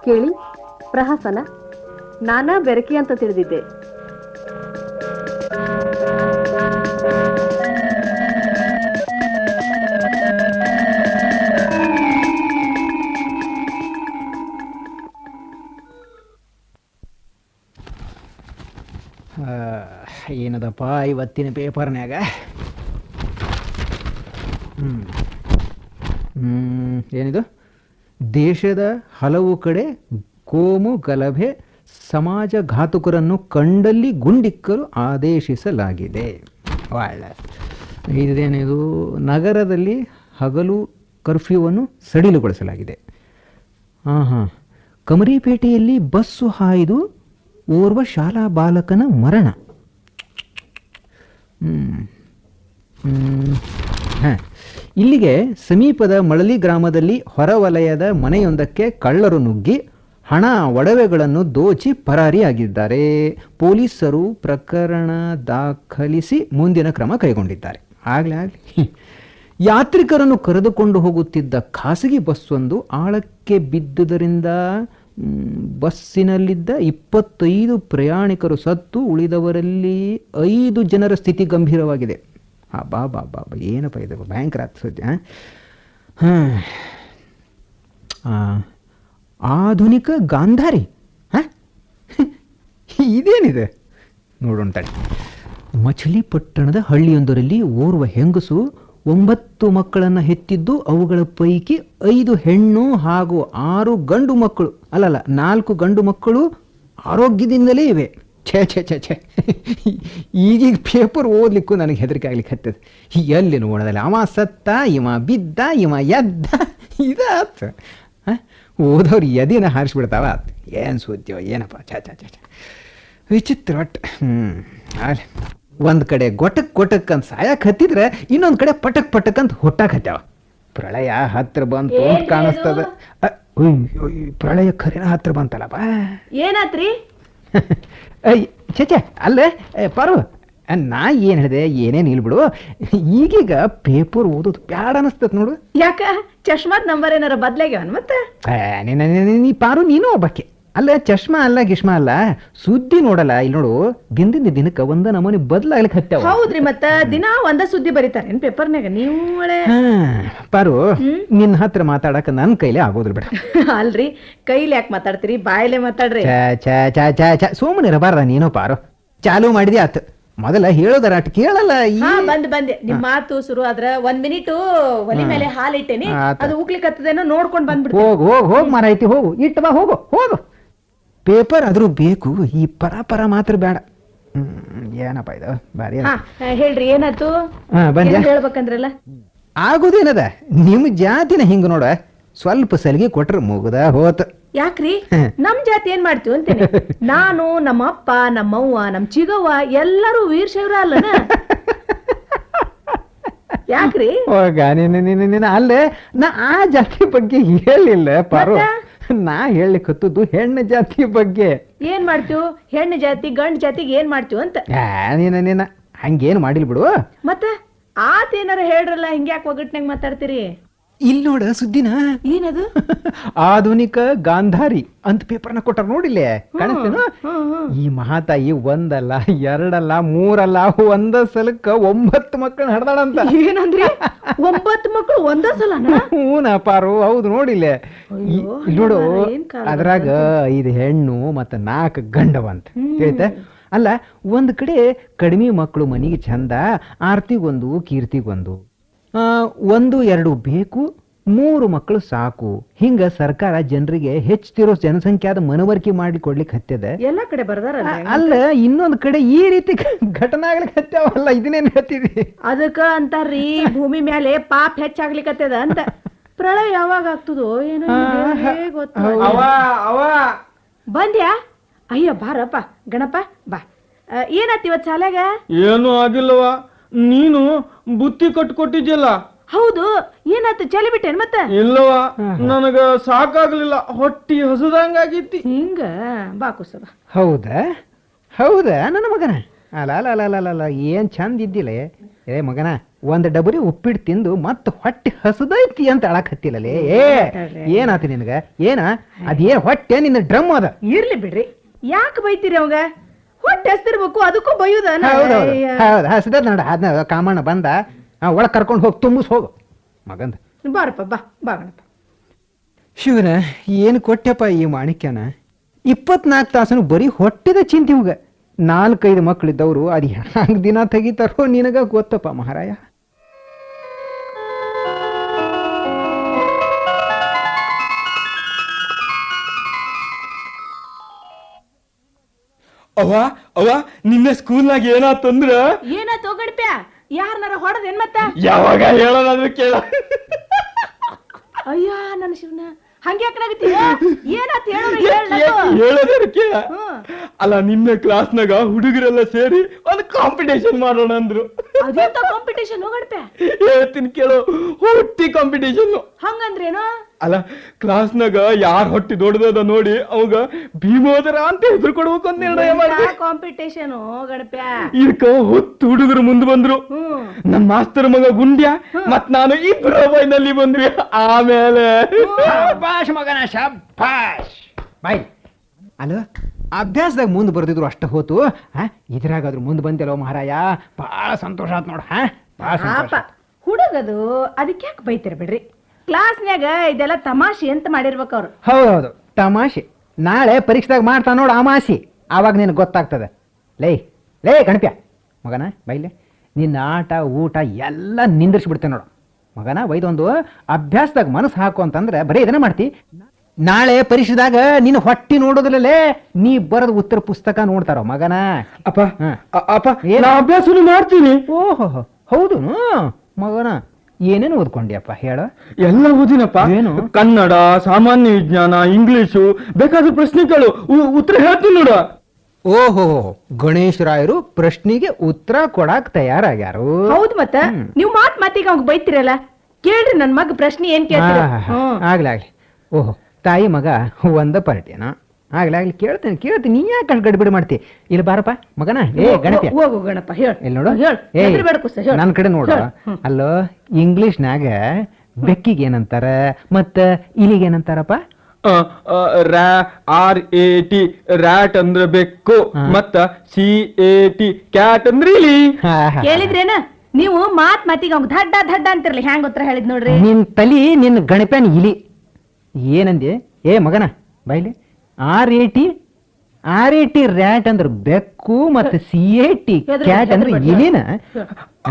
ಕೇಳಿ ಪ್ರಹಸನ ನಾನಾ ಬೆರಕಿ ಅಂತ ತಿಳಿದಿದ್ದೆ. ಏನದಪ್ಪ ಇವತ್ತಿನ ಪೇಪರ್ನ್ಯಾಗ? ಏನಿದು? ದೇಶದ ಹಲವು ಕಡೆ ಕೋಮು ಗಲಭೆ, ಸಮಾಜಘಾತುಕರನ್ನು ಕಂಡಲ್ಲಿ ಗುಂಡಿಕ್ಕಲು ಆದೇಶಿಸಲಾಗಿದೆ. ಒಳ್ಳೆ ಇದೇನಿದು? ನಗರದಲ್ಲಿ ಹಗಲು ಕರ್ಫ್ಯೂವನ್ನು ಸಡಿಲುಗೊಳಿಸಲಾಗಿದೆ. ಕಮರಿಪೇಟೆಯಲ್ಲಿ ಬಸ್ಸು ಹಾಯ್ದು ಓರ್ವ ಶಾಲಾ ಬಾಲಕನ ಮರಣ. ಇಲ್ಲಿಗೆ ಸಮೀಪದ ಮಳಲಿ ಗ್ರಾಮದಲ್ಲಿ ಹೊರವಲಯದ ಮನೆಯೊಂದಕ್ಕೆ ಕಳ್ಳರು ನುಗ್ಗಿ ಹಣ ಒಡವೆಗಳನ್ನು ದೋಚಿ ಪರಾರಿಯಾಗಿದ್ದಾರೆ. ಪೊಲೀಸರು ಪ್ರಕರಣ ದಾಖಲಿಸಿ ಮುಂದಿನ ಕ್ರಮ ಕೈಗೊಂಡಿದ್ದಾರೆ. ಆಗಲಿ ಯಾತ್ರಿಕರನ್ನು ಕರೆದುಕೊಂಡು ಹೋಗುತ್ತಿದ್ದ ಖಾಸಗಿ ಬಸ್ಸೊಂದು ಆಳಕ್ಕೆ ಬಿದ್ದುದರಿಂದ ಬಸ್ಸಿನಲ್ಲಿದ್ದ 25 ಪ್ರಯಾಣಿಕರು ಸತ್ತು, ಉಳಿದವರಲ್ಲಿ 5 ಜನರ ಸ್ಥಿತಿ ಗಂಭೀರವಾಗಿದೆ. ಬಾ ಬಾ ಬಾ ಬಾ ಏನಪ್ಪ ಇದು ಭಯಂಕರ ಸುದ್ದಿ. ಆಧುನಿಕ ಗಾಂಧಾರಿ ಇದೇನಿದೆ ನೋಡೋಣ ತಡಿ. ಮಚಲಿಪಟ್ಟಣದ ಹಳ್ಳಿಯೊಂದರಲ್ಲಿ ಓರ್ವ ಹೆಂಗಸು 9 ಮಕ್ಕಳನ್ನು ಹೆತ್ತಿದ್ದು, ಅವುಗಳ ಪೈಕಿ 5 ಹೆಣ್ಣು ಹಾಗೂ 6 ಗಂಡು ಮಕ್ಕಳು, 4 ಗಂಡು ಮಕ್ಕಳು ಆರೋಗ್ಯದಿಂದಲೇ ಇವೆ. ಛೇ ಛೇ ಛೇ ಛೇ ಈಗೀಗ ಪೇಪರ್ ಓದ್ಲಿಕ್ಕೂ ನನಗೆ ಹೆದರಿಕೆ ಆಗ್ಲಿಕ್ಕೆ ಹತ್ತದ. ಎಲ್ಲಿ ನೋಡೋದಲ್ಲ, ಅವ ಸತ್ತ, ಇವ ಬಿದ್ದ, ಇವ ಎದ್ದ, ಇದಾತ. ಓದವ್ರು ಎದಿನ ಹಾರಿಸ್ಬಿಡ್ತಾವ. ಆತ ಏನು ಸುದ್ದಿಯೋ ಏನಪ್ಪ, ಛೇ ಛೇ ಛೇ ಛೇ ವಿಚಿತ್ರ. ಒಟ್ಟು ಒಂದು ಕಡೆ ಗೊಟಕ್ ಅಂತ ಸಾಯಕ್ಕೆ ಹತ್ತಿದ್ರೆ, ಇನ್ನೊಂದು ಕಡೆ ಪಟಕ್ ಅಂತ ಹುಟ್ಟಾಕ್ ಹತ್ಯಾವ. ಪ್ರಳಯ ಹತ್ರ ಬಂತು ಅಂತ ಕಾಣಿಸ್ತದ. ಪ್ರಳಯ ಖರೇನ ಹತ್ರ ಬಂತಲ್ಲಪ್ಪ. ಏನಾತ್ರಿ? ಚೇಚೆ ಅಲ್ಲೇ ಪಾರು, ನಾ ಏನು ಹೇಳಿದೆ, ಏನೇನು ಇಲ್ಬಿಡು. ಈಗೀಗ ಪೇಪರ್ ಓದೋದು ಬ್ಯಾಡ ಅನಿಸ್ತತ್ ನೋಡು. ಯಾಕ? ಚಶ್ಮಾದ್ ನಂಬರ್ ಏನಾರ ಬದ್ಲಾಗ್ಯಾವನ್ ಮತ್ತೆ? ನೀ ಪಾರು, ನೀನು ಒಬ್ಬಕ್ಕೆ ಅಲ್ಲ. ಚಶ್ಮಾ ಅಲ್ಲ ಗಿಶ್ಮಾ ಅಲ್ಲ, ಸುದ್ದಿ ನೋಡಲ್ಲ. ಇಲ್ಲಿ ನೋಡು, ದಿನದಿಂದ ದಿನಕ್ಕೆ ಒಂದ ನಮೂನಿ ಬದಲಾಗ್ಲಿಕ್ಕೆ ಹತ್ತಾವ. ಹೌದ್ರಿ, ಮತ್ತ ದಿನ ಒಂದ ಸುದ್ದಿ ಬರೀತಾರೇನ್ ಪೇಪರ್ನಾಗ? ನೀವು ಪಾರು, ನಿನ್ನ ಹತ್ರ ಮಾತಾಡಕ ನನ್ನ ಕೈಲೇ ಆಗೋದಿಲ್ಲ ಬಿಡ. ಅಲ್ರಿ, ಕೈಲಿ ಯಾಕೆ ಮಾತಾಡ್ತೀರಿ? ಬಾಯಲ್ಲೇ ಮಾತಾಡ್ರಿ. ಸೋಮನ್ ಇರಬಾರ್ದ ನೀನು ಪಾರು. ಚಾಲು ಮಾಡಿದೆ ಆತ. ಮೊದಲ ಹೇಳೋದರಾಟ ಕೇಳಲ್ಲ. ಬಂದೆ ನಿಮ್ ಮಾತು ಶುರು ಆದ್ರ 1 ಮಿನಿಟ್ ಒಲಿ ಮೇಲೆ ಹಾಲಿಟ್ಟೇನಿ, ಅದು ಉಕ್ಲಿಕ್ಕತ್ತದೇನೋ ನೋಡ್ಕೊಂಡ್ ಬಂದ್ಬಿಡ್ತೀನಿ. ಹೋಗ್ ಮಾರಾಯ್ತಿ, ಹೋಗು, ಇಟ್ಟು ಬಾ, ಹೋಗು. ಪೇಪರ್ ಆದ್ರೂ ಬೇಕು, ಈ ಪರ ಮಾತ್ರ ಬೇಡ. ಏನಪ್ಪ ಇದು ಬಾರಿ. ಹೇಳ್ರಿ, ಏನಾಯ್ತು? ಹೇಳ್ಬೇಕಂದ್ರಲ್ಲ. ಆಗುದೇನದ, ನಿಮ್ ಜಾತಿನ ಹಿಂಗ ನೋಡ, ಸ್ವಲ್ಪ ಸಲಿಗೆ ಕೊಟ್ರ ಮುಗ್ದ ಹೋತ. ಯಾಕ್ರಿ? ನಮ್ ಜಾತಿ ಏನ್ ಮಾಡ್ತೀವಿ ಅಂತೇನೆ. ನಾನು, ನಮ್ಮ ಅಪ್ಪ, ನಮ್ಮವ್ವ, ನಮ್ ಚಿಗವ್ವ ಎಲ್ಲರೂ ವೀರಶೈವರ ಅಲ್ಲನ? ಯಾಕ್ರಿ? ಅಲ್ಲೇ ನಾ ಆ ಜಾತಿ ಬಗ್ಗೆ ಹೇಳಿಲ್ಲ ಪಾರು. ನಾ ಹೇಳಿಕ್ ಹತ್ತದ್ದು ಹೆಣ್ಣು ಜಾತಿ ಬಗ್ಗೆ. ಏನ್ ಮಾಡ್ತೀವಿ? ಹೆಣ್ಣು ಜಾತಿ ಗಂಡು ಜಾತಿಗೆ ಏನ್ ಮಾಡ್ತೀವಿ ಅಂತ. ನೀನ ಹಂಗೇನು ಮಾಡಿಲ್ ಬಿಡು. ಮತ್ತ ಆತೇನಾರ ಹೇಳ್ರಲ್ಲ, ಹಿಂಗ್ಯಾಕ್ ಒಗ್ಗಟ್ನಾಗ ಮಾತಾಡ್ತೀರಿ? ಇಲ್ಲಿ ನೋಡ ಸುದ್ದಿನ. ಏನದು? ಆಧುನಿಕ ಗಾಂಧಾರಿ ಅಂತ ಪೇಪರ್ನ ಕೊಟ್ಟಾರ ನೋಡಿಲ್ಲೇ, ಕಾಣಿಸ್ತೇನು? ಈ ಮಹಾತಾಯಿ ಒಂದಲ್ಲ, 2 ಅಲ್ಲ, 3 ಅಲ್ಲ, ಒಂದ ಸಲಕ್ಕ 9 ಮಕ್ಕಳನ್ನ ಹಡ್ದಾಳಂತ. ಏನಂದ್ರಿ? 9 ಮಕ್ಕಳು ಒಂದ ಸಲನ? ಹೂನ ಪಾರು, ಹೌದು ನೋಡಿಲ್ಲೇ. ನೋಡು, ಅದ್ರಾಗ 5 ಹೆಣ್ಣು ಮತ್ತ 4 ಗಂಡವಂತ ಹೇಳ್ತ. ಅಲ್ಲ, ಒಂದ್ ಕಡೆ ಕಡಿಮೆ ಮಕ್ಕಳು ಮನಿಗೆ ಚಂದ, ಆರ್ತಿಗೊಂದು ಕೀರ್ತಿಗೊಂದು, 1-2 ಬೇಕು, 3 ಮಕ್ಕಳು ಸಾಕು. ಹಿಂಗ ಸರ್ಕಾರ ಜನರಿಗೆ ಹೆಚ್ಚುತ್ತಿರೋ ಜನಸಂಖ್ಯಾದ ಮನವರಿಕೆ ಮಾಡಿ ಕೊಡ್ಲಿಕ್ಕೆ ಹತ್ಯದ. ಎಲ್ಲಾ ಕಡೆ ಬರ್ದಾರಲ್ಲ. ಅಲ್ಲ, ಇನ್ನೊಂದ್ ಕಡೆ ಈ ರೀತಿ ಘಟನೆ ಆಗ್ಲಿಕ್ಕೆ ಹತ್ಯಾವಲ್ಲ, ಇದನ್ನೇನ್ ಹೇಳ್ತೀರಿ? ಅದಕ್ಕ ಅಂತಾರ್ರಿ, ಭೂಮಿ ಮೇಲೆ ಪಾಪ ಹೆಚ್ಚಾಗ್ಲಿಕ್ಕತ್ತದ ಅಂತ. ಪ್ರಳಯ ಯಾವಾಗ ಆಗ್ತದೋ ಏನೋ ಬಂದ್ಯಾ? ಅಯ್ಯ ಬಾರಪ್ಪ ಗಣಪ ಬಾ. ಏನಾತ್ ಇವತ್ ಶಾಲೆಗ? ಏನು ಆಗಿಲ್ಲವಾ, ನೀನು ಬುತ್ತಿ ಕಟ್ಕೊಟ್ಟಿದ್ಯಲ್ಲ. ಹೌದು, ಏನಾಯ್ತು? ಚಲಿ ಬಿಟ್ಟೇನ್ ಮತ್ತೆ? ಇಲ್ಲವಾ, ನನಗ ಸಾಕಾಗ್ಲಿಲ್ಲ, ಹೊಟ್ಟಿ ಹಸುದಂಗಾಗಿತ್ತಿ. ಹಿಂಗ ಬಾ ಕುಸಬ. ಹೌದಾ ನನ್ನ ಮಗನ? ಅಲ್ಲ ಏನ್ ಚಂದ ಇದ್ದಿಲ್ಲ ಏ ಮಗನ ಒಂದ್ ಡಬರಿ ಉಪ್ಪಿಟ್ಟು ತಿಂದು ಮತ್ತ ಹೊಟ್ಟೆ ಹಸದೈತಿ ಅಂತ ಅಳಕತ್ತಿಲ್ಲಲೇ ಏನಾತಿ ನಿನಗ ಏನ ಅದೇನ್ ಹೊಟ್ಟೆ ನಿನ್ನ ಡ್ರಮ್ ಅದ. ಇರ್ಲಿ ಬಿಡ್ರಿ, ಯಾಕೆ ಬೈತೀರಿ ಅವಾಗ? ಹೊಟ್ಟೆ ಹಸ್ತಿರ್ಬೇಕು, ಅದಕ್ಕೂ ಬೈಯುದ? ಹೌದು ಹಸದ ನೋಡ ಅದ್ನ ಕಾಮಣ್ಣ ಬಂದ ಒಳಗ್ ಕರ್ಕೊಂಡು ಹೋಗಿ ತುಂಬಿಸ್ ಹೋಗು ಮಗಂದ. ಬಾರಪ್ಪ ಬಾ ಗಣಪ. ಶಿವನ ಏನು ಕೊಟ್ಟೆಪ್ಪ ಈ ಮಾಣಿಕ್ಯನ? 24 ತಾಸನು ಬರೀ ಹೊಟ್ಟೆದ ಚಿಂತೆ ಇವಾಗ. 4-5 ಮಕ್ಕಳಿದ್ದವರು ಅದು ಹ್ಯಾಂಗ ದಿನ ತೆಗಿತಾರೋ ನಿನಗ ಗೊತ್ತಪ್ಪ ಮಹಾರಾಯ. ಅವ ನಿನ್ನೆ ಸ್ಕೂಲ್ನಾಗ ಏನಾತಂದ್ರ? ಏನಾಯ್ತು ಗಣಪ್ಯ? ಯಾರನಾರ ಹೊಡೆದೇನ್ ಮತ್ತ? ಯಾವಾಗ ಹೇಳೋದಾದ್ರೆ ಕೇಳ. ಅಯ್ಯ ನನ್ನ ಶಿವನ, ಹಂಗ್ಯಾಕನಾಗತ್ತಿ? ಏನಾತ್ ಹೇಳೋದಾದ್ರೆ ಕೇಳ. ಅಲ್ಲ ನಿನ್ನೆ ಕ್ಲಾಸ್ನಾಗ ಹುಡುಗರೆಲ್ಲ ಸೇರಿ ಒಂದು ಕಾಂಪಿಟೇಷನ್ ಮಾಡೋಣ ಅಂದ್ರು. ಅದೆಂತ ಕಾಂಪಿಟೇಷನ್ ಗಣಪ್ಯ? ಹೇಳ್ತೀನಿ ಕೇಳು, ಹೊಟ್ಟಿ ಕಾಂಪಿಟೇಷನ್. ಹಂಗಂದ್ರೇನು? ಅಲ್ಲ ಕ್ಲಾಸ್ನಾಗ ಯಾರ್ ಹೊಟ್ಟಿ ದೊಡ್ಡದ ನೋಡಿ ಅವಾಗ ಭೀಮೋದರ ಅಂತ ಹೆಸರು ಕೊಡ್ಬೇಕು ಅಂತ ನಿರ್ಣಯ ಮಾಡಿ ಕಾಂಪಿಟೇಷನ್ ಗಣಪ್ಯ. ಇದಕ್ಕ ಹೊತ್ತು ಹುಡುಗರು ಮುಂದೆ ಬಂದ್ರು. ನಮ್ ಮಾಸ್ತರ್ ಮಗ ಗುಂಡ್ಯ ಮತ್ ನಾನು ಇಬ್ರು ಬೈನಲ್ಲಿ ಬಂದ್ವಿ. ಆಮೇಲೆ ಶಾಬಾಷ್ ಮಗನ ಶಾಬಾಷ್. ಬಾಯ್ ಅಲ್ಲ ಅಭ್ಯಾಸದಾಗ ಮುಂದೆ ಬರ್ದಿದ್ರು ಅಷ್ಟ ಹೋತು, ಇದ್ರಾಗಾದ್ರು ಮುಂದೆ ಬಂದಿರೋ ಮಹಾರಾಯ. ಬಹಳ ಸಂತೋಷ ಆತ್ ನೋಡ. ಹುಡುಗದು ಅದಕ್ಕೆ ಯಾಕೆ ಬೈತೀರ ಬಿಡ್ರಿ. ಕ್ಲಾಸ್ನ್ಯಾಗ ಇದೆಲ್ಲ ತಮಾಷೆ ಅಂತ ಮಾಡಿರ್ಬೇಕು ಅವ್ರು. ಹೌದೌದು ತಮಾಷೆ. ನಾಳೆ ಪರೀಕ್ಷೆದಾಗ ಮಾಡ್ತಾ ನೋಡು ಅಮಾಸಿ, ಆವಾಗ ನಿನಗೆ ಗೊತ್ತಾಗ್ತದೆ. ಲೇ ಗಣಪ್ಯ ಮಗನ ಬೈಲೆ, ನಿನ್ನ ಆಟ ಊಟ ಎಲ್ಲ ನಿಂದಿರ್ಸಿಬಿಡ್ತೇನೆ ನೋಡು ಮಗನ. ಒಯ್ದೊಂದು ಅಭ್ಯಾಸದಾಗ ಮನಸ್ಸು ಹಾಕು ಅಂತಂದ್ರೆ ಬರೀ ಇದನ್ನ ಮಾಡ್ತಿ. ನಾಳೆ ಪರೀಕ್ಷೆದಾಗ ನಿನ್ನ ಹೊಟ್ಟಿ ನೋಡೋದಿಲ್ಲಲೇ, ನೀ ಬರದ ಉತ್ತರ ಪುಸ್ತಕ ನೋಡ್ತಾರೋ ಮಗನ. ಅಪ್ಪ ಅಪ್ಪ ಅಭ್ಯಾಸ ಮಾಡ್ತೀನಿ. ಓಹೋ ಹೌದು ಮಗನ. ಏನೇನು ಓದ್ಕೊಂಡಿಯಪ್ಪ ಹೇಳ? ಎಲ್ಲ ಓದಿನಪ್ಪ. ಏನು? ಕನ್ನಡ, ಸಾಮಾನ್ಯ ವಿಜ್ಞಾನ, ಇಂಗ್ಲಿಷು, ಬೇಕಾದ ಪ್ರಶ್ನೆಗಳು ಉತ್ತರ ಹೇಳ್ತೀನಿ ನೋಡ. ಓಹೋ ಗಣೇಶ್ ರಾಯರು ಪ್ರಶ್ನೆಗೆ ಉತ್ತರ ಕೊಡಾಕ್ ತಯಾರಾಗ್ಯಾರು. ಹೌದು ಮತ್ತ ನೀವು ಮಾತಿಗೆ ಅವ್ಗ ಬೈತಿರಲ್ಲ. ಕೇಳ್ರಿ ನನ್ ಮಗ ಪ್ರಶ್ನೆ ಏನ್ ಕೇಳ್ತೀರ? ಆಗ್ಲಿ. ಓಹೋ ತಾಯಿ ಮಗ ಒಂದ ಪಾರ್ಟಿನ. ಆಗ್ಲಿ ಕೇಳ್ತೀನಿ. ನೀ ಯಾಕೆ ಗಡಿಬಿಡಿ ಮಾಡ್ತಿ? ಇಲ್ಲಿ ಬಾರಪ್ಪ ಮಗನ. ಗಣಪ ಹೋಗು ಗಣಪ ಹೇಳ. ಇಲ್ಲಿ ನೋಡು ನನ್ನ ಕಡೆ ನೋಡು. ಅಲ್ಲೋ ಇಂಗ್ಲಿಷ್ನಾಗ ಬೆಕ್ಕಿಗೆ ಏನಂತಾರ ಮತ್ತ ಇಲಿಗೇನಂತಾರಪ್ಪ? RAT ರ್ಯಾಟ್ ಅಂದ್ರೆ ಬೆಕ್ಕು, ಮತ್ತ CAT ಕ್ಯಾಟ್ ಅಂದ್ರೆ ಇಲಿ. ಕೇಳಿದ್ರೇನ ನೀವು? ಮಾತಿಗೆ ಅವ್ಗ ಧಡ್ಡ ಅಂತಿರ್ಲಿ. ಹ್ಯಾಂಗ ಉತ್ತರ ಹೇಳಿದ್ ನೋಡ್ರಿ. ನಿನ್ ತಲಿ ನಿನ್ ಗಣಪನ ಇಲಿ. ಏನಂದೆ ಮಗನ ಬೈಲಿ? RAT ರ್ಯಾಟ್ ಅಂದ್ರೆ ಬೆಕ್ಕು, ಮತ್ತೆ CAT ಕ್ಯಾಟ್ ಅಂದ್ರೆ ಇಲಿನ.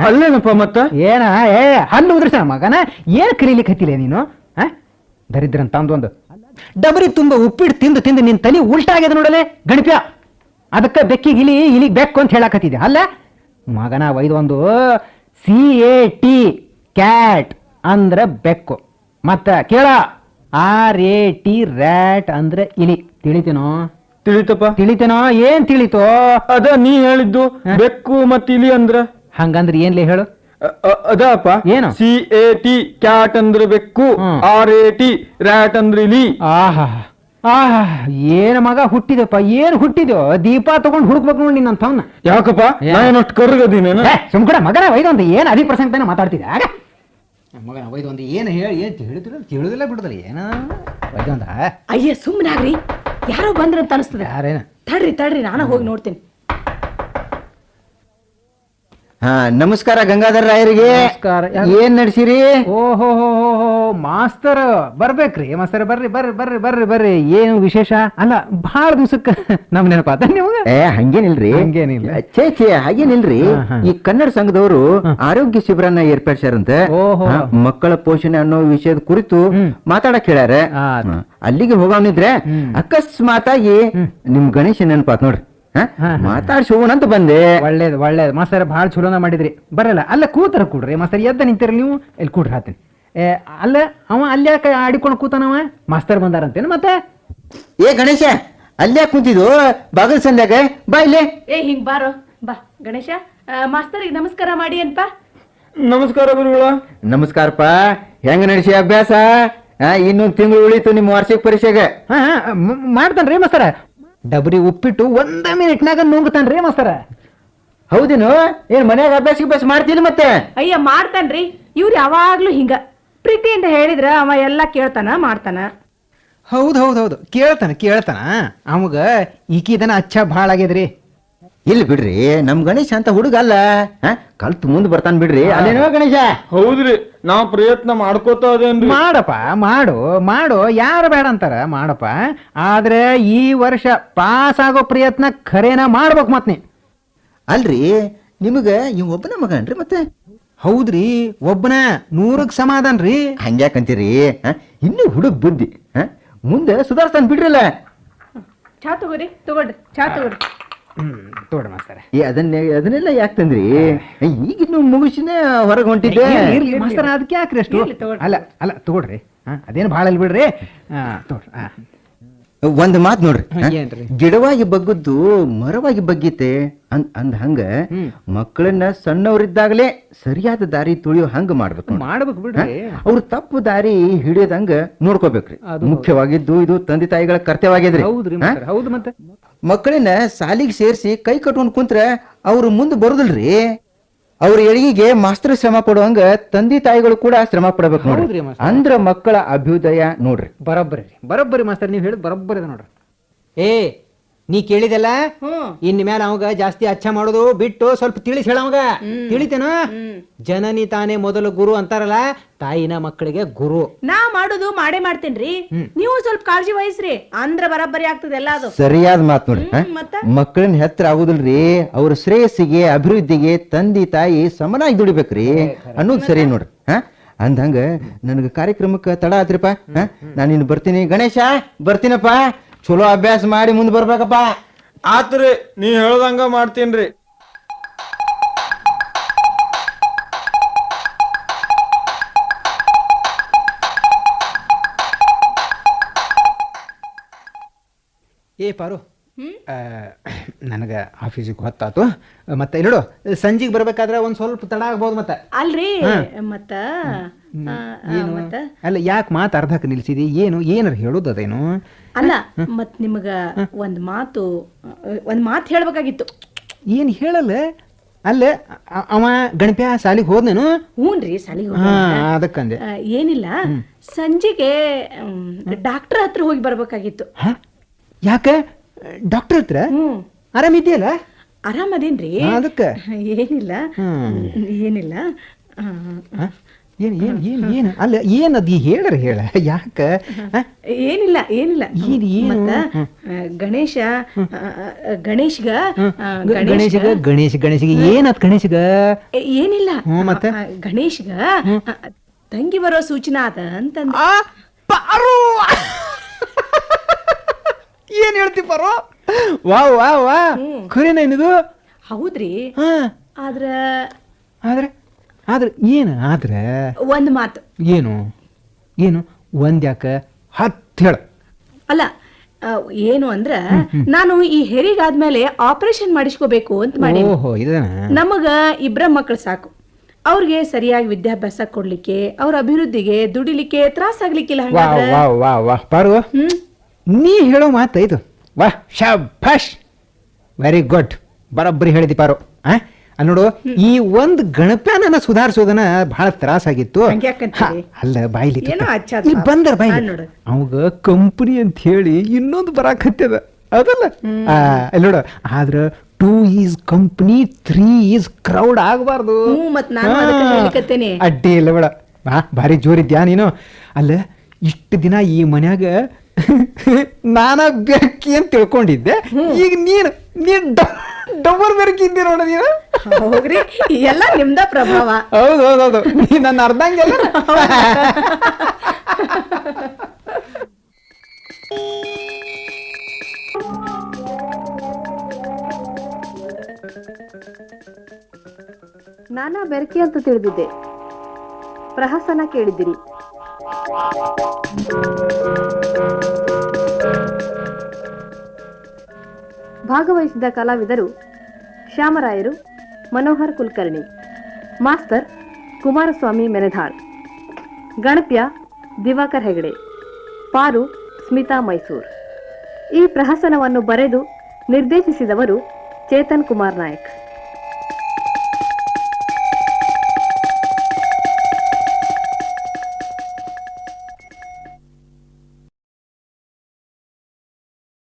ಅಲ್ಲೇನಪ್ಪ ಮತ್ತ ಏನ ಹಲ್ಲು ಉದ್ರಸ ಮಗನ. ಏನ್ ಕಲೀಲಿಕ್ಕೆ ಹತ್ತಿಲ್ಲ ನೀನು? ದರಿದ್ರನ್ ತಂದೊಂದು ಡಬರಿ ತುಂಬಾ ಉಪ್ಪಿಟ್ಟು ತಿಂದು ನಿನ್ ತಲೆ ಉಲ್ಟಾ ಆಗ್ಯದ ನೋಡಲೆ ಗಣಪ್ಯ. ಅದಕ್ಕ ಬೆಕ್ಕಿಗೆ ಇಲಿಗೆ ಬೆಕ್ಕು ಅಂತ ಹೇಳಕತ್ತಿದ್ದೆ ಅಲ್ಲ ಮಗನ. ಒಯ್ದೊಂದು CAT ಕ್ಯಾಟ್ ಅಂದ್ರ ಬೆಕ್ಕು, ಮತ್ತ ಕೇಳ RAT ರ್ಯಾಟ್ ಅಂದ್ರೆ ಇಲಿ. ತಿಳಿತೇನೋ? ತಿಳಿತೇನೋ? ಏನ್ ತಿಳಿತೋ? ಅದ ನೀ ಹೇಳಿದ್ದು ಬೆಕ್ಕು ಮತ್ತ ಇಲಿ ಅಂದ್ರ. ಹಂಗಂದ್ರೆ ಏನ್ಲೇ ಹೇಳು? ಅದಪ್ಪ ಏನು? CAT ಕ್ಯಾಟ್ ಅಂದ್ರೆ ಬೆಕ್ಕು, RAT ರ್ಯಾಟ್ ಅಂದ್ರೆ ಇಲಿ. ಆಹಾ ಏನ್ ಮಗ ಹುಟ್ಟಿದಪ್ಪ, ಏನ್ ಹುಟ್ಟಿದ್ಯೋ? ದೀಪ ತಗೊಂಡ್ ಹುಡುಕ್ಬೇಕು ನೋಡಿ ನಿನ್ನ ಅಂತವನ್ನ. ಯಾಕಪ್ಪ ನಾನಷ್ಟು ಕರ್ಗದೀನೇನ? ಸುಮ್ಕೂಡ ಮಗನ. ಒಯ್ದೊಂದು ಏನ್ ಅಧಿಕ ಪ್ರಸಂಗನ ಮಾತಾಡ್ತಿದ್ದೆ ಆಗ ಮಗನ. ಒಯ್ದೊಂದು ಏನು ಹೇಳಿ ಏನ್ ತಿಳಿದಿಲ್ಲ ಬಿಡುದಲ್ಲ ಏನ ಒಯ್ದೊಂದ. ಅಯ್ಯ ಸುಮ್ಮನಾಗ್ರಿ, ಯಾರೋ ಬಂದ್ರಂತ ಅನಿಸ್ತದೆ. ಯಾರೇನ? ತಡ್ರಿ ನಾನು ಹೋಗಿ ನೋಡ್ತೀನಿ. ನಮಸ್ಕಾರ ಗಂಗಾಧರ ರಾಯರಿಗೆ. ನಮಸ್ಕಾರ. ಏನ್ ನಡ್ಸಿರಿ? ಓಹೋ ಮಾಸ್ತರ್ ಬರ್ಬೇಕ್ರಿ. ಮಾಸ್ತರ್ ಬರ್ರಿ. ಏನು ವಿಶೇಷ? ಅಲ್ಲ ಬಹಳ ದಿವ್ಸಕ್ಕ ನಮ್ ನೆನಪಾತ ನಿಮ್ಗ? ಹಂಗೇನಿಲ್ರಿ. ಚೇ ಹಾಗೇನಿಲ್ರಿ. ಈ ಕನ್ನಡ ಸಂಘದವರು ಆರೋಗ್ಯ ಶಿಬಿರನ್ನ ಏರ್ಪಡಿಸ್ಯಾರಂತೆ. ಮಕ್ಕಳ ಪೋಷಣೆ ಅನ್ನೋ ವಿಷಯದ ಕುರಿತು ಮಾತಾಡಕ್ ಹೇಳ್ಯಾರ. ಅಲ್ಲಿಗೆ ಹೋಗೋನಿದ್ರೆ ಅಕಸ್ಮಾತಾಗಿ ನಿಮ್ ಗಣೇಶ ನೆನಪಾತ್ ನೋಡ್ರಿ. ಮಾತಾಡ್ಸಿ ಹೋಗೋಣಂತ ಬಂದೆ. ಒಳ್ಳೇದು ಮಾಸ್ತರ್ ಬಹಳ ಚಲೋನ ಮಾಡಿದ್ರಿ. ಬರಲ್ಲ ಅಲ್ಲ ಕೂತಾರ ಕೂಡ್ರಿ ಮಾಸ್ತರ್. ಎದ್ದ ನಿಂತಿರಲಿ ನೀವು. ಇಲ್ಲಿ ಕೂಡ್ರಿ ಹಾತೀನಿ. ಅಲ್ಲ ಅವ ಅಲ್ಲಿ ಯಾಕೆ ಆಡಿಕೊಂಡು ಕೂತಾನವ? ಮಾಸ್ತರ್ ಬಂದಾರಂತೇನು ಮತ್ತೆ? ಗಣೇಶ ಅಲ್ಲೇ ಕೂತಿದ್ದು ಬಾಗಲ್ ಸಂದ್ಯಾಗ. ಬಾ ಇಲ್ಲೇ. ಹಿಂಗ್ ಬಾರೋ ಬಾ ಗಣೇಶ. ಮಾಸ್ತರಿಗೆ ನಮಸ್ಕಾರ ಮಾಡಿ ಅನ್ಪ. ನಮಸ್ಕಾರ ಗುರುಗಳ. ನಮಸ್ಕಾರಪ್ಪ. ಹೆಂಗ ನಡೆಸಿ ಅಭ್ಯಾಸ? ಇನ್ನೊಂದು ತಿಂಗಳು ಉಳಿತು ನಿಮ್ಮ ವಾರ್ಷಿಕ ಪರೀಕ್ಷೆಗೆ. ಮಾಡ್ತಾನ್ರಿ ಮಾಸ್ತರ. ಡಬರಿ ಉಪ್ಪಿಟ್ಟು 1 ಮಿನಿಟ್ನಾಗ ನುಂಗ್ತಾನ್ರಿ ಮಾಸ್ತರ. ಹೌದೇನು? ಏನ್ ಮನ್ಯಾಗ ಅಭ್ಯಾಸ ಮಾಡ್ತೀನಿ ಮತ್ತೆ? ಅಯ್ಯ ಮಾಡ್ತಾನ್ರಿ, ಇವ್ರು ಯಾವಾಗ್ಲೂ ಹಿಂಗ ಪ್ರೀತಿಯಿಂದ ಹೇಳಿದ್ರ ಅವ ಎಲ್ಲಾ ಕೇಳ್ತಾನ ಮಾಡ್ತಾನ. ಹೌದು ಕೇಳ್ತಾನ ಅವಾಗ ಈಕಿದನ ಅಚ್ಚ ಭಾಳ ಆಗ್ಯದ್ರಿ. ಇಲ್ಲಿ ಬಿಡ್ರಿ, ನಮ್ ಗಣೇಶ ಅಂತ ಹುಡುಗ ಅಲ್ಲ, ಕಲ್ತು ಮುಂದ್ ಬರ್ತಾನ ಬಿಡ್ರಿ. ಅಲ್ಲೇನೋ ಗಣೇಶ? ಹೌದ್ರಿ, ನಾವ್ ಪ್ರಯತ್ನ ಮಾಡ್ಕೋತಾ ಅದೇನ್ರಿ. ಮಾಡಪ್ಪ ಮಾಡು ಯಾರು ಬೇಡ ಅಂತಾರ, ಮಾಡಪ್ಪ. ಆದ್ರೆ ಈ ವರ್ಷ ಪಾಸ್ ಆಗೋ ಪ್ರಯತ್ನ ಖರೇನ ಮಾಡ್ಬೇಕು ಮತ್ ನೀ. ಅಲ್ರಿ, ನಿಮಗ ಇವ್ ಒಬ್ಬನ ಮಗ ಅನ್ರಿ ಮತ್ತೆ? ಹೌದ್ರಿ, ಒಬ್ಬನ 100ಕ್ಕೆ ಸಮಾಧಾನ ರೀ. ಹಂಗ್ಯಾಕಂತೀರಿ? ಇನ್ನು ಹುಡುಗ ಬುದ್ಧಿ ಮುಂದೆ ಸುಧಾರಿಸ್ತಾನ ಬಿಡ್ರಲ್ಲ. ಚಾ ತಗೋರಿ, ಚಾ ತಗೋರಿ. ತೋಡ ಮಾಸ್ತರ. ಅದನ್ನೆಲ್ಲ ಯಾಕೆ ತಂದ್ರಿ? ಈಗಿನ್ನು ಮುಗಿಸಿನ ಹೊರಗೆ ಹೊಂಟಿದ್ದೆ. ಮಾಸ್ತರ ಅದಕ್ಕೆ ಯಾಕ್ರಿ ಅಷ್ಟು? ಅಲ್ಲ ತಗೊಳ್ರಿ, ಅದೇನು ಭಾಳ ಅಲ್ ಬಿಡ್ರಿ. ತಗೊಳ್ರಿ. ಒಂದ್ ಮಾತ್ ನೋಡ್ರಿ, ಗಿಡವಾಗಿ ಬಗ್ಗದ್ದು ಮರವಾಗಿ ಬಗ್ಗೀತೆ ಅಂದ ಹಂಗ ಮಕ್ಕಳನ್ನ ಸಣ್ಣವ್ರಿದ್ದಾಗಲೇ ಸರಿಯಾದ ದಾರಿ ತುಳಿಯೋ ಹಂಗ ಮಾಡ್ಬೇಕು ಬಿಡ್ರಿ. ಅವ್ರು ತಪ್ಪು ದಾರಿ ಹಿಡಿಯೋದಂಗ ನೋಡ್ಕೋಬೇಕ್ರಿ. ಮುಖ್ಯವಾಗಿದ್ದು ಇದು ತಂದೆ ತಾಯಿಗಳ ಕರ್ತವ್ಯವಾಗಿದ್ರಿ. ಹೌದು. ಮತ್ತೆ ಮಕ್ಕಳನ್ನ ಸಾಲಿಗೆ ಸೇರಿಸಿ ಕೈ ಕಟ್ಕೊಂಡ್ ಕುಂತ್ರ ಅವ್ರು ಮುಂದೆ ಬರುದಿಲ್ರಿ. ಅವ್ರ ಎಳಿಗೆ ಮಾಸ್ತರ್ ಶ್ರಮ ಪಡುವಂಗ ತಂದೆ ತಾಯಿಗಳು ಕೂಡ ಶ್ರಮ ಪಡಬೇಕು ನೋಡ್ರಿ. ಅಂದ್ರ ಮಕ್ಕಳ ಅಭ್ಯುದಯ ನೋಡ್ರಿ. ಬರೋಬ್ಬರಿ ಮಾಸ್ತರ್, ನೀವ್ ಹೇಳಿದ್ ಬರೋಬ್ಬರಿ ಅದ ನೋಡ್ರಿ. ನೀ ಕೇಳಿದಲ್ಲ, ಇನ್ ಮೇಲೆ ಅವಾಗ ಜಾಸ್ತಿ ಅಚ್ಚ ಮಾಡೋದು ಬಿಟ್ಟು ಸ್ವಲ್ಪ ತಿಳಿಸಿ ಹೇಳವಂಗ. ತಿಳಿತೇನ? ಜನನಿ ತಾನೇ ಮೊದಲು ಗುರು ಅಂತಾರಲ್ಲ, ತಾಯಿನ ಮಕ್ಕಳಿಗೆ ಗುರು. ನಾ ಮಾಡೋದು ಮಾಡೇ ಮಾಡ್ತೇನ್ರಿ, ನೀವು ಸ್ವಲ್ಪ ಕಾಳಜಿ ವಹಿಸ್ರಿ, ಅಂದ್ರ ಬರಬ್ಬರಿ ಆಗ್ತದೆ ಎಲ್ಲ. ಅದು ಸರಿಯಾದ ಮಾತು ನೋಡ್ರಿ. ಮಕ್ಕಳನ್ನ ಹೆತ್ರ ಆಗುದಿಲ್ರಿ, ಅವ್ರ ಶ್ರೇಯಸ್ಸಿಗೆ ಅಭಿವೃದ್ಧಿಗೆ ತಂದೆ ತಾಯಿ ಸಮನಾಗಿ ದುಡಿಬೇಕ್ರಿ ಅನ್ನೋದು ಸರಿ ನೋಡ್ರಿ. ಅಂದಂಗ ನನ್ಗ ಕಾರ್ಯಕ್ರಮಕ್ಕೆ ತಡ ಆತ್ರಿಪ್ಪ. ನಾನಿನ್ ಬರ್ತೀನಿ. ಗಣೇಶ ಬರ್ತೀನಪ್ಪ. ಚಲೋ ಅಭ್ಯಾಸ ಮಾಡಿ ಮುಂದೆ ಬರ್ಬೇಕಪ್ಪ. ಆತ್ರಿ, ನೀ ಹೇಳ್ದಂಗ ಮಾಡ್ತೀನ್ರಿ. ಪಾರು, ನನಗ ಆಫೀಸಿಗೆ ಹೊತ್ತಾತು. ಮತ್ತೆ ನೋಡು, ಸಂಜೆಗೆ ಬರ್ಬೇಕಾದ್ರೆ ಒಂದ್ ಸ್ವಲ್ಪ ತಡ ಆಗ್ಬೋದು. ಮತ್ತೆ ಅಲ್ರಿ, ಅಲ್ಲ ಯಾಕೆ ಮಾತು ಅರ್ಧಕ್ಕೆ ನಿಲ್ಸಿದಿ? ಏನಾರ ಹೇಳೋದು ಅದೇನು? ಅಲ್ಲ, ಮತ್ ನಿಮಗ ಒಂದ್ ಮಾತು ಹೇಳ್ಬೇಕಾಗಿತ್ತು. ಏನ್ ಹೇಳಲ್ಲ? ಅಲ್ಲ, ಅವ ಗಣಪ್ಯ ಸಾಲಿಗೆ ಹೋದ್ನೇನು? ಹ್ಞೂನ್ರಿ, ಸಾಲಿಗೆ ಅದಕ್ಕಂದೆ. ಏನಿಲ್ಲ, ಸಂಜೆಗೆ ಡಾಕ್ಟರ್ ಹತ್ರ ಹೋಗಿ ಬರ್ಬೇಕಾಗಿತ್ತು. ಯಾಕ ಡಾಕ್ಟರ್ ಹತ್ರ? ಆರಾಮಿದ್ಯಲ್ಲ? ಆರಾಮದೇನ್ರಿ. ಅದಕ್ಕ ಏನಿಲ್ಲ. ಏನು ಅಲ್ಲ, ಏನದು ಹೇಳ ಯಾಕ? ಏನಿಲ್ಲ. ಗಣೇಶಗ ಏನತ್? ಗಣೇಶಗ ಏನಿಲ್ಲ. ಮತ್ತೆ ಗಣೇಶಗ ತಂಗಿ ಬರೋ ಸೂಚನಾ ಅದ ಅಂತಂದ. ಏನ್ ಹೇಳ್ತಿ ಪಾರೋ? ವಾ ಖರೇನ ಏನಿದು? ಹೌದ್ರಿ. ಆದ್ರ ಒಂದ್ ಮಾತು. ಏನು ಒಂದ್ಯಾಕ 10 ಹೇಳ. ಅಲ್ಲ, ಏನು ಅಂದ್ರ ನಾನು ಈ ಹೆರಿಗಾದ್ಮೇಲೆ ಆಪರೇಷನ್ ಮಾಡಿಸ್ಕೋಬೇಕು ಅಂತ ಮಾಡಿ. ನಮಗ 2 ಮಕ್ಕಳು ಸಾಕು. ಅವ್ರಿಗೆ ಸರಿಯಾಗಿ ವಿದ್ಯಾಭ್ಯಾಸ ಕೊಡ್ಲಿಕ್ಕೆ, ಅವ್ರ ಅಭಿವೃದ್ಧಿಗೆ ದುಡಿಲಿಕ್ಕೆ ತ್ರಾಸ ಆಗ್ಲಿಕ್ಕಿಲ್ಲ. ಪಾರು, ನೀ ಹೇಳೋ ಮಾತು ಇದು. ವಾಹ್, ಶಾಬಾಷ್, ವೆರಿ ಗುಡ್, ಬರೋಬ್ಬರಿ ಹೇಳಿದಿ ಪಾರು. ನೋಡು, ಈ ಒಂದ್ ಗಣಪ್ಯಾನ ಸುಧಾರಿಸೋದನ್ನ ಬಹಳ ತ್ರಾಸಾಗಿತ್ತು. ಅಲ್ಲ, ಬಾಯ್ಲಿ ಬಂದರ ಬಾಯ್ಲಿ ಅವಾಗ ಕಂಪನಿ ಅಂತ ಹೇಳಿ ಇನ್ನೊಂದು ಬರಾಕತ್ತದ ಅದಲ್ಲ. ನೋಡು, ಆದ್ರ 2 ಈಸ್ ಕಂಪನಿ, 3 ಈಸ್ ಕ್ರೌಡ್ ಆಗಬಾರ್ದು. ಅಡ್ಡಿ ಇಲ್ಲ ಬೇಡ. ಭಾರಿ ಜೋರಿದ್ಯಾ ನೀನು. ಅಲ್ಲ, ಇಷ್ಟು ದಿನ ಈ ಮನ್ಯಾಗ ನಾನ ಬೆರಕಿ ಅಂತ ತಿಳ್ಕೊಂಡಿದ್ದೆ, ಈಗ ನೀನು ಡಬಲ್ ಬೆರಕಿದ್ದೆ ನೋಡ ನೀನು. ಹೋಗ್ರಿ, ಎಲ್ಲ ನಿಮ್ದ ಪ್ರಭಾವ. ಹೌದು, ನೀ ನನ್ನ ಅರ್ಧಂಗೆಲ್ಲ. ನಾನಾ ಬೆರಕಿ ಅಂತ ತಿಳಿದಿದ್ದೆ, ಪ್ರಹಸನ ಕೇಳಿದ್ದೀರಿ. ಭಾಗವಹಿಸಿದ ಕಲಾವಿದರು ಶ್ಯಾಮರಾಯರು, ಮನೋಹರ್ ಕುಲಕರ್ಣಿ, ಮಾಸ್ತರ್ ಕುಮಾರಸ್ವಾಮಿ ಮೆನೆಧಾಳ್, ಗಣಪ್ಯ ದಿವಾಕರ್ ಹೆಗಡೆ, ಪಾರು ಸ್ಮಿತಾ ಮೈಸೂರ್. ಈ ಪ್ರಹಸನವನ್ನು ಬರೆದು ನಿರ್ದೇಶಿಸಿದವರು ಚೇತನ್ ಕುಮಾರ್ ನಾಯಕ್.